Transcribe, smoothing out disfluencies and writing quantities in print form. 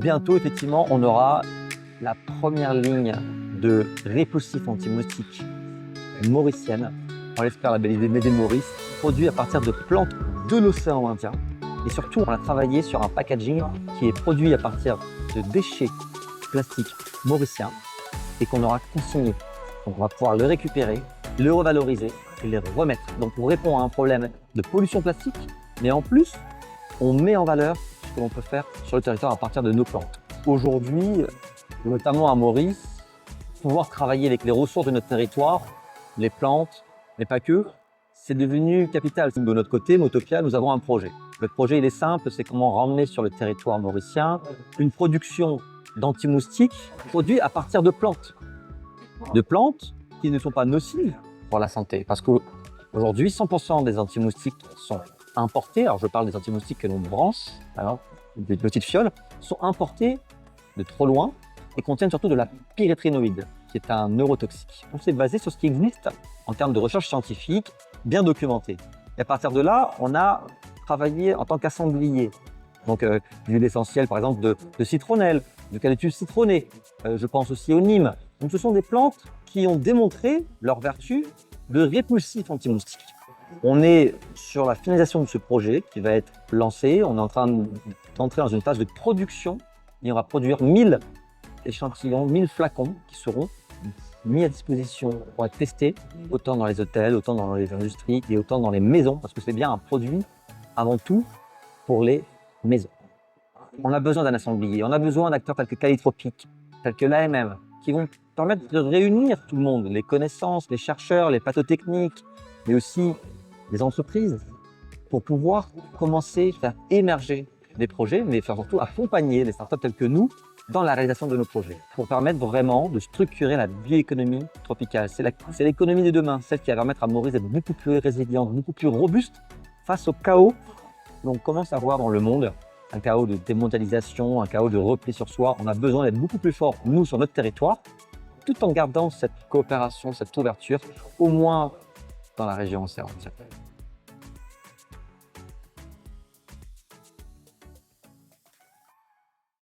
Bientôt, effectivement, on aura la première ligne de répulsifs anti-moustiques mauricienne. On l'espère labellisée Made in Maurice, produit à partir de plantes de l'océan Indien. Et surtout, on a travaillé sur un packaging qui est produit à partir de déchets plastiques mauriciens et qu'on aura consigné. Donc, on va pouvoir le récupérer, le revaloriser et les remettre. Donc, on répond à un problème de pollution plastique, mais en plus, on met en valeur ce que l'on peut faire sur le territoire à partir de nos plantes. Aujourd'hui, notamment à Maurice, pouvoir travailler avec les ressources de notre territoire, les plantes, mais pas que, c'est devenu capital. De notre côté, Motopia, nous avons un projet. Le projet, il est simple, c'est comment ramener sur le territoire mauricien une production d'anti-moustiques produite à partir de plantes. De plantes qui ne sont pas nocives pour la santé. Parce qu'aujourd'hui, 100% des anti-moustiques sont importés. Alors, je parle des anti-moustiques que l'on branche, alors, des petites fioles, sont importés de trop loin et contiennent surtout de la pyréthrinoïde, qui est un neurotoxique. On s'est basé sur ce qui existe en termes de recherche scientifique, bien documenté. Et à partir de là, on a travaillé en tant qu'assemblier. Donc, l'huile essentielle, par exemple, de citronnelle, d'eucalyptus citronné. Je pense aussi au Nîmes. Donc, ce sont des plantes qui ont démontré leur vertu de répulsif anti-moustique. On est sur la finalisation de ce projet qui va être lancé. On est en train d'entrer dans une phase de production et on va produire 1000 échantillons, 1000 flacons qui seront mis à disposition pour être testés, autant dans les hôtels, autant dans les industries et autant dans les maisons, parce que c'est bien un produit avant tout pour les maisons. On a besoin d'un assemblier, on a besoin d'acteurs tels que Calitropic, tels que l'AMM, qui vont permettre de réunir tout le monde, les connaissances, les chercheurs, les plateaux-techniques, mais aussi les entreprises, pour pouvoir commencer à faire émerger des projets, mais faire surtout accompagner les startups telles que nous dans la réalisation de nos projets, pour permettre vraiment de structurer la bioéconomie tropicale. C'est l'économie de demain, celle qui va permettre à Maurice d'être beaucoup plus résiliente, beaucoup plus robuste face au chaos qu'on commence à voir dans le monde, un chaos de démondialisation, un chaos de repli sur soi. On a besoin d'être beaucoup plus forts, nous, sur notre territoire, tout en gardant cette coopération, cette ouverture, au moins dans la région océan.